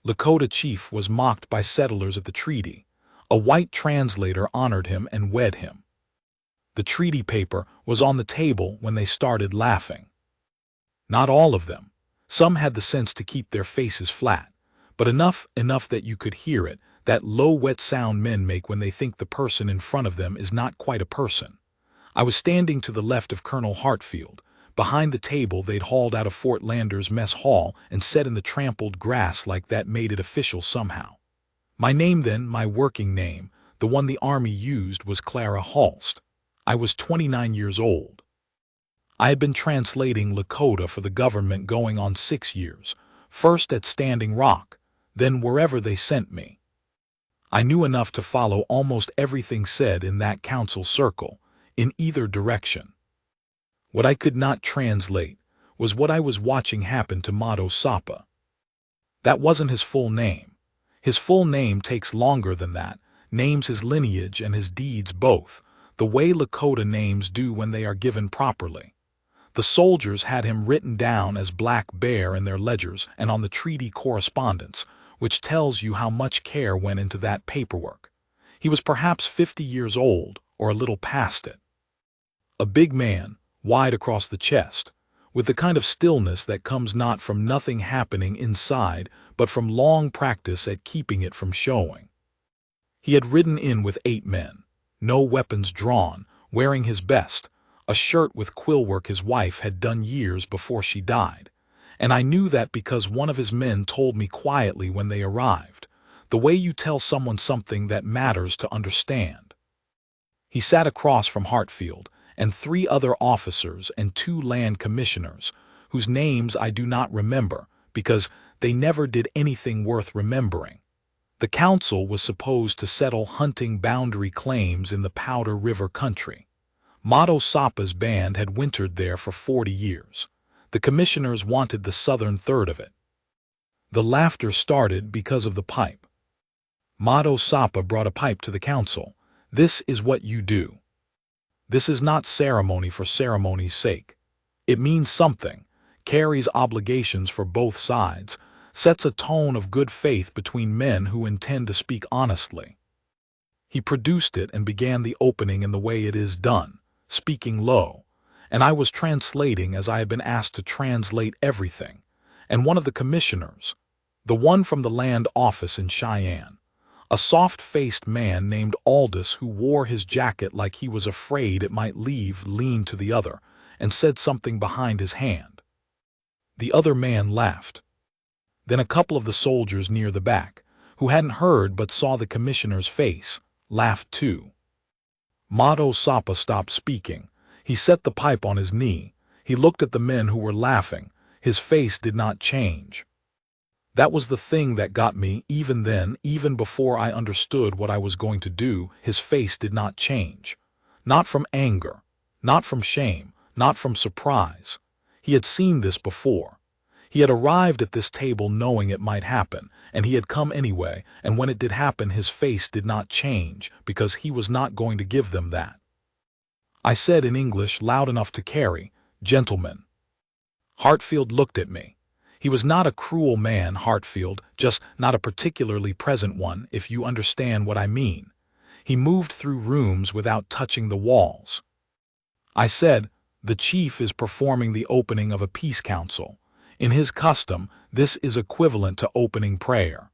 Lakota chief was mocked by settlers at the treaty. A white translator honored him and wed him. The treaty paper was on the table when they started laughing. Not all of them. Some had the sense to keep their faces flat, but enough that you could hear it, that low wet sound men make when they think the person in front of them is not quite a person. I was standing to the left of Colonel Hartfield. Behind the table they'd hauled out of Fort Landers mess hall and set in the trampled grass like that made it official somehow. My name then, my working name, the one the Army used, was Clara Halst. I was 29 years old. I had been translating Lakota for the government going on 6 years, first at Standing Rock, then wherever they sent me. I knew enough to follow almost everything said in that council circle, in either direction. What I could not translate was what I was watching happen to Mato Sapa. That wasn't his full name. His full name takes longer than that, names his lineage and his deeds both, the way Lakota names do when they are given properly. The soldiers had him written down as Black Bear in their ledgers and on the treaty correspondence, which tells you how much care went into that paperwork. He was perhaps 50 years old, or a little past it. A big man, wide across the chest, with the kind of stillness that comes not from nothing happening inside, but from long practice at keeping it from showing. He had ridden in with 8 men, no weapons drawn, wearing his best, a shirt with quillwork his wife had done years before she died, and I knew that because one of his men told me quietly when they arrived, the way you tell someone something that matters to understand. He sat across from Hartfield and 3 other officers and 2 land commissioners, whose names I do not remember because they never did anything worth remembering. The council was supposed to settle hunting boundary claims in the Powder River country. Mato Sapa's band had wintered there for 40 years. The commissioners wanted the southern third of it. The laughter started because of the pipe. Mato Sapa brought a pipe to the council. This is what you do. This is not ceremony for ceremony's sake. It means something, carries obligations for both sides, sets a tone of good faith between men who intend to speak honestly. He produced it and began the opening in the way it is done, speaking low, and I was translating as I had been asked to translate everything, and one of the commissioners, the one from the land office in Cheyenne, a soft-faced man named Aldous who wore his jacket like he was afraid it might leave, leaned to the other and said something behind his hand. The other man laughed. Then a couple of the soldiers near the back, who hadn't heard but saw the commissioner's face, laughed too. Mato Sapa stopped speaking. He set the pipe on his knee. He looked at the men who were laughing. His face did not change. That was the thing that got me, even then, even before I understood what I was going to do. His face did not change. Not from anger, not from shame, not from surprise. He had seen this before. He had arrived at this table knowing it might happen, and he had come anyway, and when it did happen his face did not change, because he was not going to give them that. I said in English loud enough to carry, "Gentlemen." Hartfield looked at me. He was not a cruel man, Hartfield, just not a particularly present one, if you understand what I mean. He moved through rooms without touching the walls. I said, "The chief is performing the opening of a peace council. In his custom, this is equivalent to opening prayer.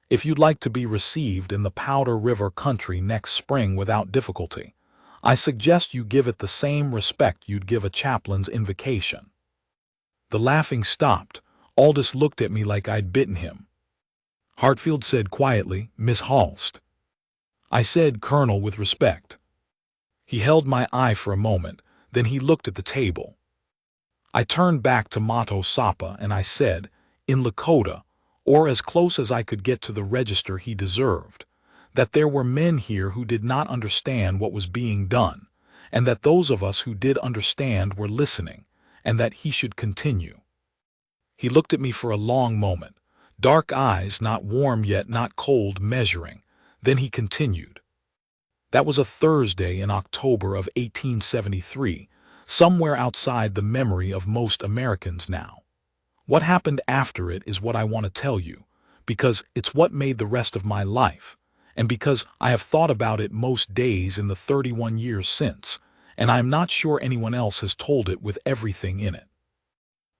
If you'd like to be received in the Powder River country next spring without difficulty, I suggest you give it the same respect you'd give a chaplain's invocation." The laughing stopped. Aldous looked at me like I'd bitten him. Hartfield said quietly, "Miss Halst." I said, "Colonel," with respect. He held my eye for a moment, then he looked at the table. I turned back to Mato Sapa and I said, in Lakota, or as close as I could get to the register he deserved, that there were men here who did not understand what was being done, and that those of us who did understand were listening, and that he should continue. He looked at me for a long moment, dark eyes, not warm yet not cold, measuring. Then he continued. That was a Thursday in October of 1873, somewhere outside the memory of most Americans now. What happened after it is what I want to tell you, because it's what made the rest of my life, and because I have thought about it most days in the 31 years since, and I am not sure anyone else has told it with everything in it.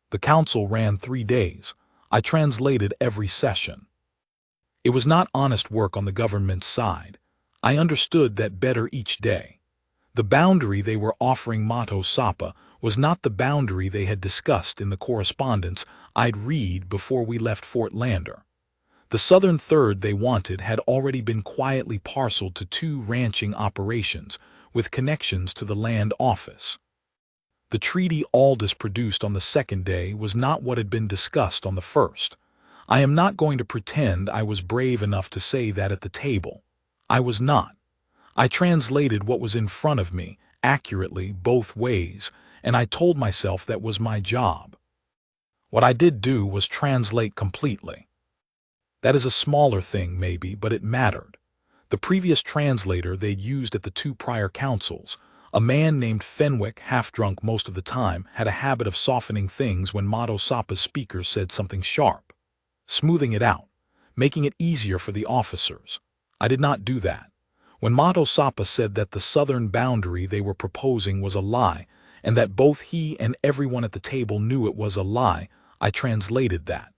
The council ran 3 days. I translated every session. It was not honest work on the government's side. I understood that better each day. The boundary they were offering Mato Sapa was not the boundary they had discussed in the correspondence I'd read before we left Fort Lander. The southern third they wanted had already been quietly parceled to 2 ranching operations with connections to the land office. The treaty Aldous produced on the second day was not what had been discussed on the first. I am not going to pretend I was brave enough to say that at the table. I was not. I translated what was in front of me accurately both ways, and I told myself that was my job. What I did do was translate completely. That is a smaller thing, maybe, but it mattered. The previous translator they'd used at the 2 prior councils, a man named Fenwick, half-drunk most of the time, had a habit of softening things when Mato Sapa's speaker said something sharp, smoothing it out, making it easier for the officers. I did not do that. When Mato Sapa said that the southern boundary they were proposing was a lie, and that both he and everyone at the table knew it was a lie, I translated that.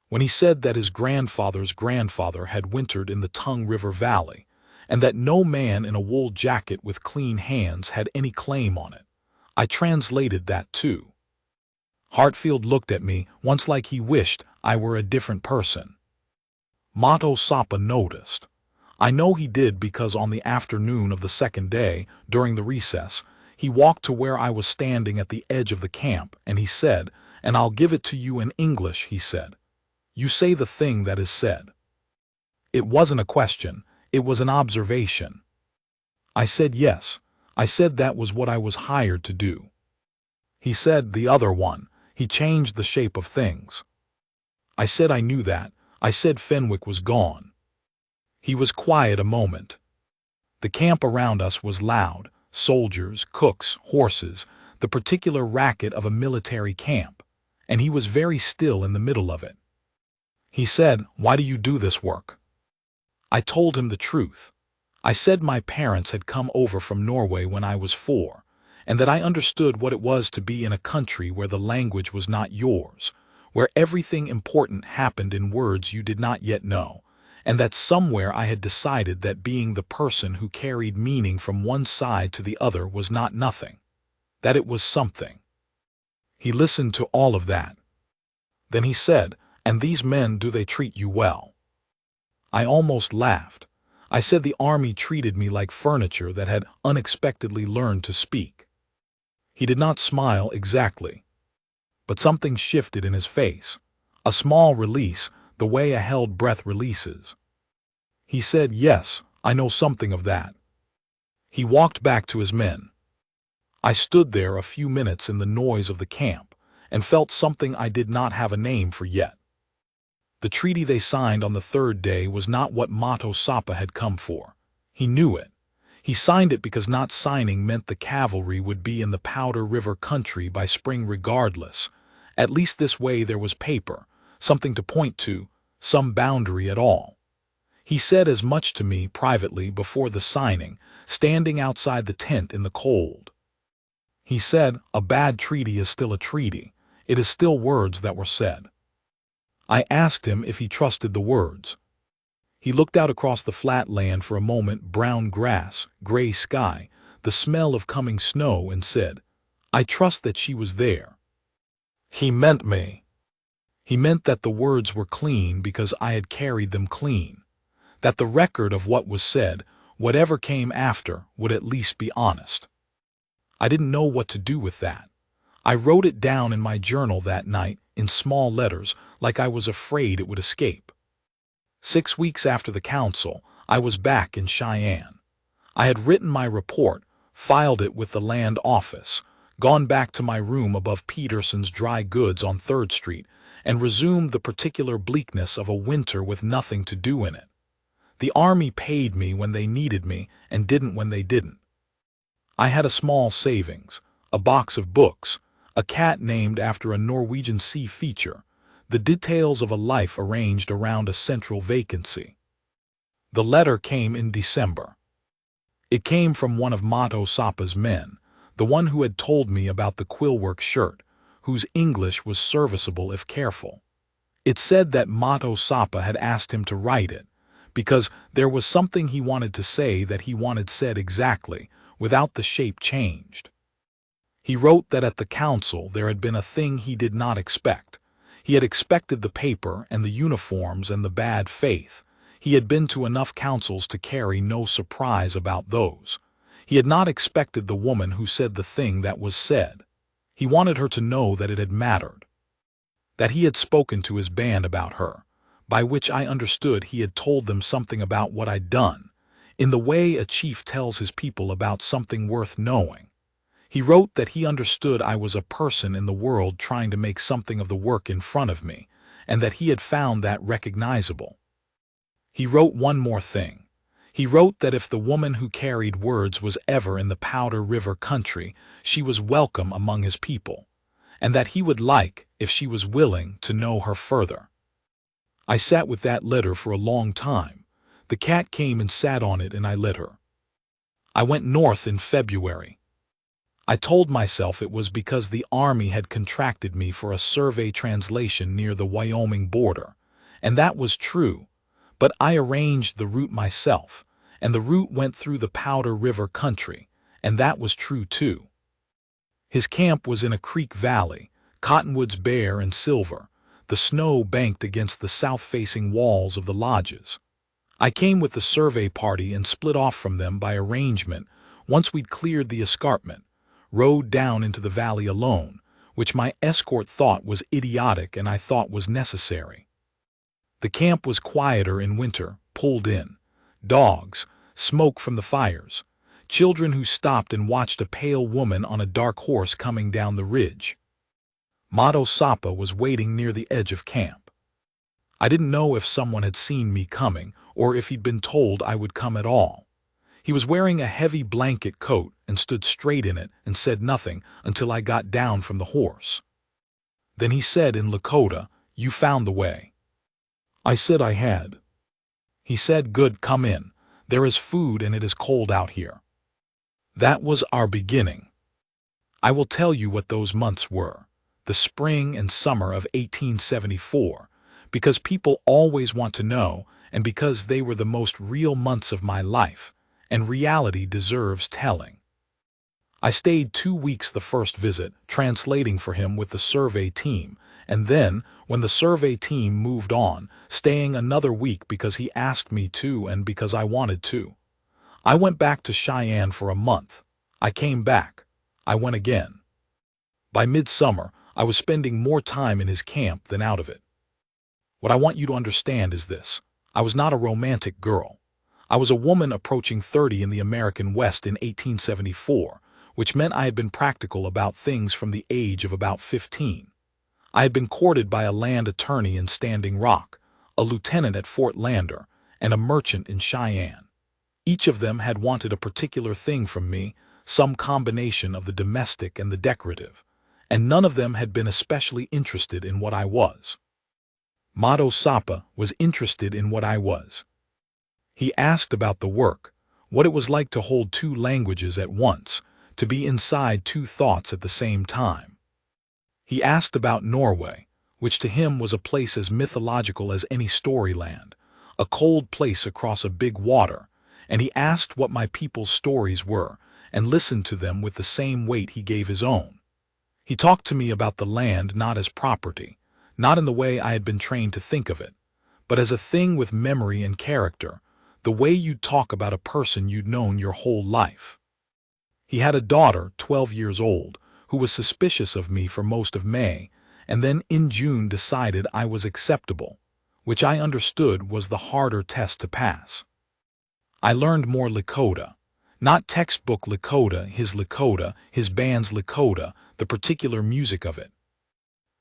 When he said that his grandfather's grandfather had wintered in the Tongue River Valley, and that no man in a wool jacket with clean hands had any claim on it, I translated that too. Hartfield looked at me once like he wished I were a different person. Mato Sapa noticed. I know he did because on the afternoon of the second day, during the recess, he walked to where I was standing at the edge of the camp, and he said, "And I'll give it to you in English," he said. "You say the thing that is said." It wasn't a question, it was an observation. I said yes. I said that was what I was hired to do. He said the other one. He changed the shape of things. I said I knew that. I said Fenwick was gone. He was quiet a moment. The camp around us was loud. Soldiers, cooks, horses, the particular racket of a military camp, and he was very still in the middle of it. He said, "Why do you do this work?" I told him the truth. I said my parents had come over from Norway when I was 4, and that I understood what it was to be in a country where the language was not yours, where everything important happened in words you did not yet know, and that somewhere I had decided that being the person who carried meaning from one side to the other was not nothing, that it was something. He listened to all of that. Then he said, "And these men, do they treat you well?" I almost laughed. I said the army treated me like furniture that had unexpectedly learned to speak. He did not smile exactly, but something shifted in his face, a small release, the way a held breath releases. He said, "Yes, I know something of that." He walked back to his men. I stood there a few minutes in the noise of the camp and felt something I did not have a name for yet. The treaty they signed on the third day was not what Mato Sapa had come for. He knew it. He signed it because not signing meant the cavalry would be in the Powder River country by spring regardless. At least this way there was paper, something to point to, some boundary at all. He said as much to me privately before the signing, standing outside the tent in the cold. He said, "A bad treaty is still a treaty. It is still words that were said." I asked him if he trusted the words. He looked out across the flat land for a moment, brown grass, gray sky, the smell of coming snow, and said, "I trust that she was there." He meant me. He meant that the words were clean because I had carried them clean, that the record of what was said, whatever came after, would at least be honest. I didn't know what to do with that. I wrote it down in my journal that night, in small letters, like I was afraid it would escape. 6 weeks after the council, I was back in Cheyenne. I had written my report, filed it with the land office, gone back to my room above Peterson's Dry Goods on 3rd Street, and resumed the particular bleakness of a winter with nothing to do in it. The army paid me when they needed me and didn't when they didn't. I had a small savings, a box of books, a cat named after a Norwegian sea feature, the details of a life arranged around a central vacancy. The letter came in December. It came from one of Mato Sapa's men, the one who had told me about the quillwork shirt, whose English was serviceable if careful. It said that Mato Sapa had asked him to write it, because there was something he wanted to say that he wanted said exactly, without the shape changed. He wrote that at the council there had been a thing he did not expect. He had expected the paper and the uniforms and the bad faith. He had been to enough councils to carry no surprise about those. He had not expected the woman who said the thing that was said. He wanted her to know that it had mattered. That he had spoken to his band about her, by which I understood he had told them something about what I'd done, in the way a chief tells his people about something worth knowing. He wrote that he understood I was a person in the world trying to make something of the work in front of me, and that he had found that recognizable. He wrote one more thing. He wrote that if the woman who carried words was ever in the Powder River country, she was welcome among his people, and that he would like, if she was willing, to know her further. I sat with that letter for a long time. The cat came and sat on it and I lit her. I went north in February. I told myself it was because the army had contracted me for a survey translation near the Wyoming border, and that was true, but I arranged the route myself, and the route went through the Powder River country, and that was true too. His camp was in a creek valley, cottonwoods bare and silver, the snow banked against the south-facing walls of the lodges. I came with the survey party and split off from them by arrangement once we'd cleared the escarpment, rode down into the valley alone, which my escort thought was idiotic and I thought was necessary. The camp was quieter in winter, pulled in. Dogs, smoke from the fires, children who stopped and watched a pale woman on a dark horse coming down the ridge. Mato Sapa was waiting near the edge of camp. I didn't know if someone had seen me coming or if he'd been told I would come at all. He was wearing a heavy blanket coat and stood straight in it and said nothing until I got down from the horse. Then he said in Lakota, "You found the way." I said I had. He said, "Good, come in. There is food and it is cold out here." That was our beginning. I will tell you what those months were, the spring and summer of 1874, because people always want to know and because they were the most real months of my life, and reality deserves telling. I stayed 2 weeks the first visit, translating for him with the survey team, and then, when the survey team moved on, staying another week because he asked me to and because I wanted to. I went back to Cheyenne for a month. I came back. I went again. By midsummer, I was spending more time in his camp than out of it. What I want you to understand is this. I was not a romantic girl. I was a woman approaching 30 in the American West in 1874, which meant I had been practical about things from the age of about 15. I had been courted by a land attorney in Standing Rock, a lieutenant at Fort Lander, and a merchant in Cheyenne. Each of them had wanted a particular thing from me, some combination of the domestic and the decorative, and none of them had been especially interested in what I was. Mato Sapa was interested in what I was. He asked about the work, what it was like to hold 2 languages at once, to be inside 2 thoughts at the same time. He asked about Norway, which to him was a place as mythological as any storyland, a cold place across a big water, and he asked what my people's stories were, and listened to them with the same weight he gave his own. He talked to me about the land not as property, not in the way I had been trained to think of it, but as a thing with memory and character, the way you'd talk about a person you'd known your whole life. He had a daughter, 12 years old, who was suspicious of me for most of May, and then in June decided I was acceptable, which I understood was the harder test to pass. I learned more Lakota, not textbook Lakota, his band's Lakota, the particular music of it.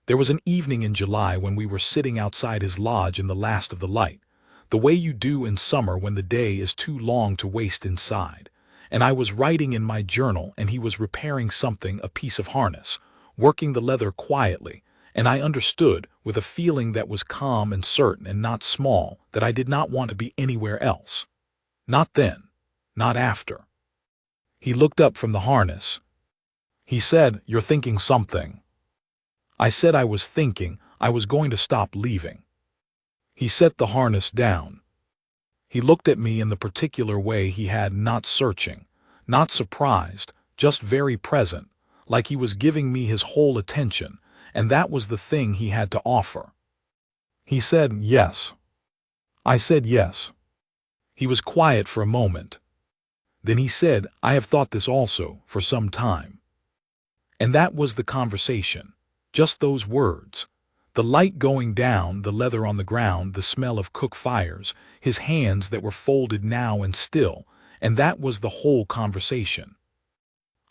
There was an evening in July when we were sitting outside his lodge in the last of the light, the way you do in summer when the day is too long to waste inside, and I was writing in my journal and he was repairing something, a piece of harness, working the leather quietly, and I understood, with a feeling that was calm and certain and not small, that I did not want to be anywhere else. Not then. Not after. He looked up from the harness. He said, "You're thinking something." I said I was thinking I was going to stop leaving. He set the harness down. He looked at me in the particular way he had, not searching, not surprised, just very present, like he was giving me his whole attention, and that was the thing he had to offer. He said, "Yes." I said, "Yes." He was quiet for a moment. Then he said, "I have thought this also, for some time." And that was the conversation. Just those words. The light going down, the leather on the ground, the smell of cook fires, his hands that were folded now and still, and that was the whole conversation.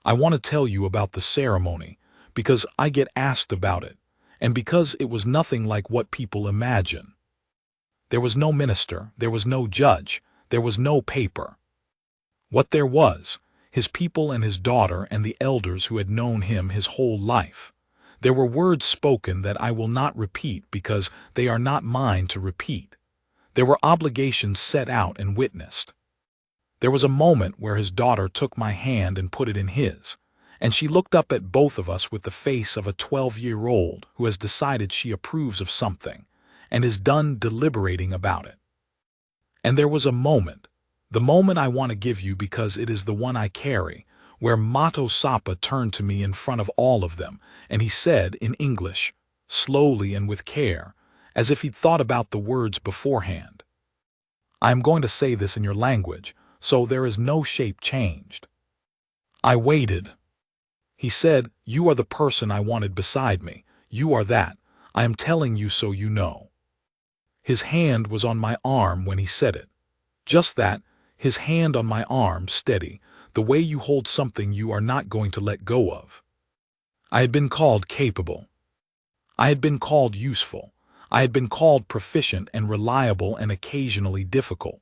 I want to tell you about the ceremony, because I get asked about it, and because it was nothing like what people imagine. There was no minister, there was no judge, there was no paper. What there was, his people and his daughter and the elders who had known him his whole life. There were words spoken that I will not repeat because they are not mine to repeat. There were obligations set out and witnessed. There was a moment where his daughter took my hand and put it in his, and she looked up at both of us with the face of a 12-year-old who has decided she approves of something and is done deliberating about it. And there was a moment, the moment I want to give you because it is the one I carry, where Mato Sapa turned to me in front of all of them, and he said in English, slowly and with care, as if he'd thought about the words beforehand, "I am going to say this in your language, so there is no shape changed." I waited. He said, "You are the person I wanted beside me. You are that. I am telling you so you know." His hand was on my arm when he said it. Just that, his hand on my arm, steady, the way you hold something you are not going to let go of. I had been called capable. I had been called useful. I had been called proficient and reliable and occasionally difficult.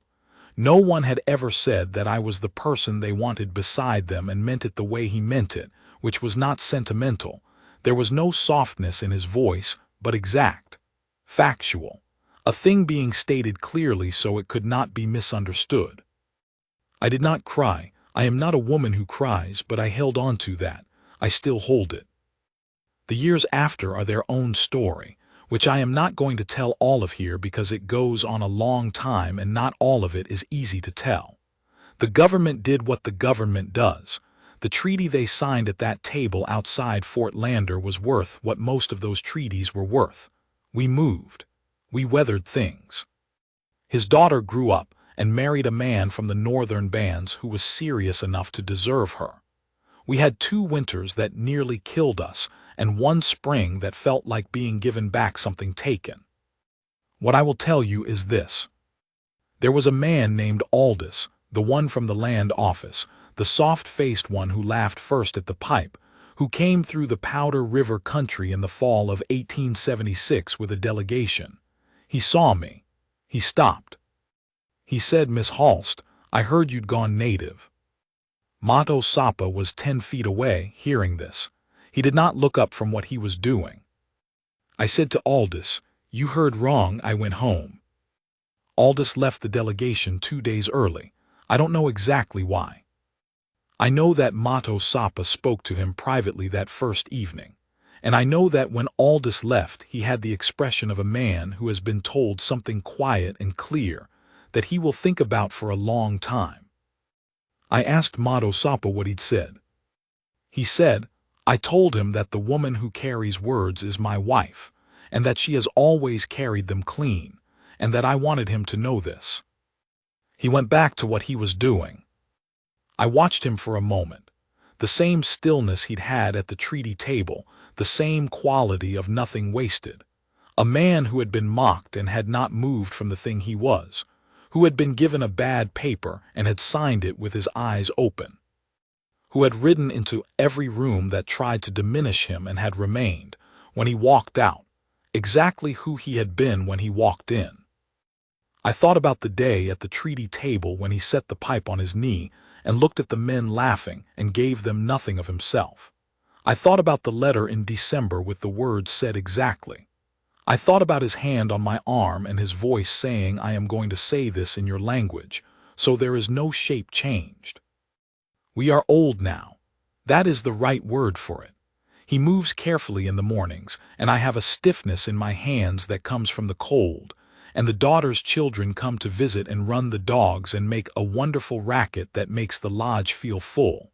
No one had ever said that I was the person they wanted beside them and meant it the way he meant it, which was not sentimental. There was no softness in his voice, but exact, factual, a thing being stated clearly so it could not be misunderstood. I did not cry. I am not a woman who cries, but I held on to that. I still hold it. The years after are their own story, which I am not going to tell all of here because it goes on a long time and not all of it is easy to tell. The government did what the government does. The treaty they signed at that table outside Fort Lander was worth what most of those treaties were worth. We moved. We weathered things. His daughter grew up and married a man from the northern bands who was serious enough to deserve her. We had 2 winters that nearly killed us, and 1 spring that felt like being given back something taken. What I will tell you is this. There was a man named Aldous, the one from the land office, the soft-faced one who laughed first at the pipe, who came through the Powder River country in the fall of 1876 with a delegation. He saw me. He stopped. He said, "Miss Halst, I heard you'd gone native." Mato Sapa was 10 feet away, hearing this. He did not look up from what he was doing. I said to Aldous, "You heard wrong, I went home." Aldous left the delegation 2 days early. I don't know exactly why. I know that Mato Sapa spoke to him privately that first evening, and I know that when Aldous left he had the expression of a man who has been told something quiet and clear that he will think about for a long time. I asked Mato Sapa what he'd said. He said, "I told him that the woman who carries words is my wife, and that she has always carried them clean, and that I wanted him to know this." He went back to what he was doing. I watched him for a moment. The same stillness he'd had at the treaty table, the same quality of nothing wasted. A man who had been mocked and had not moved from the thing he was, who had been given a bad paper and had signed it with his eyes open, who had ridden into every room that tried to diminish him and had remained, when he walked out, exactly who he had been when he walked in. I thought about the day at the treaty table when he set the pipe on his knee and looked at the men laughing and gave them nothing of himself. I thought about the letter in December with the words said exactly. I thought about his hand on my arm and his voice saying, "I am going to say this in your language, so there is no shape changed." We are old now. That is the right word for it. He moves carefully in the mornings, and I have a stiffness in my hands that comes from the cold, and the daughter's children come to visit and run the dogs and make a wonderful racket that makes the lodge feel full.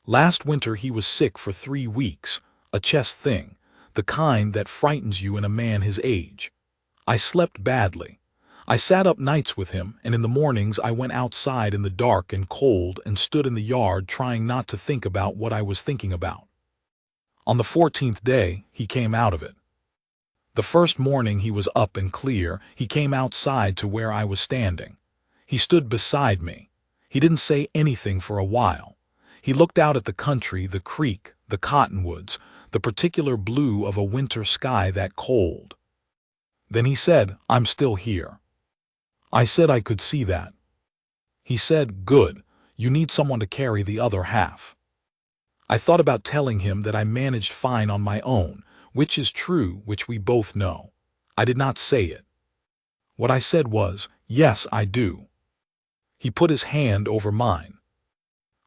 Last winter he was sick for 3 weeks, a chest thing, the kind that frightens you in a man his age. I slept badly. I sat up nights with him, and in the mornings I went outside in the dark and cold and stood in the yard trying not to think about what I was thinking about. On the 14th day, he came out of it. The first morning he was up and clear, he came outside to where I was standing. He stood beside me. He didn't say anything for a while. He looked out at the country, the creek, the cottonwoods, the particular blue of a winter sky that cold. Then he said, "I'm still here." I said I could see that. He said, "Good, you need someone to carry the other half." I thought about telling him that I managed fine on my own, which is true, which we both know. I did not say it. What I said was, "Yes, I do." He put his hand over mine.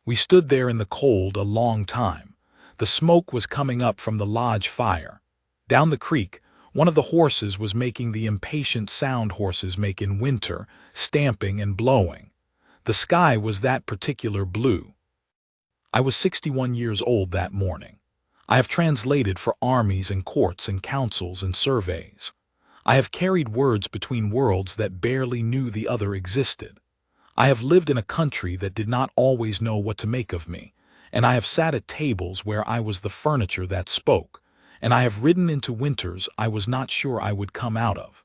We stood there in the cold a long time. The smoke was coming up from the lodge fire. Down the creek, one of the horses was making the impatient sound horses make in winter, stamping and blowing. The sky was that particular blue. I was 61 years old that morning. I have translated for armies and courts and councils and surveys. I have carried words between worlds that barely knew the other existed. I have lived in a country that did not always know what to make of me, and I have sat at tables where I was the furniture that spoke, and I have ridden into winters I was not sure I would come out of.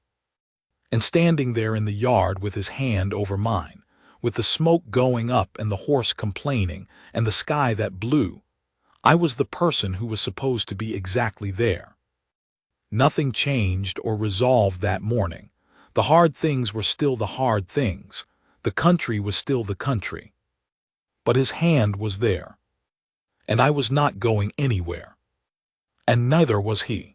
And standing there in the yard with his hand over mine, with the smoke going up and the horse complaining and the sky that blew, I was the person who was supposed to be exactly there. Nothing changed or resolved that morning. The hard things were still the hard things. The country was still the country. But his hand was there. And I was not going anywhere. And neither was he.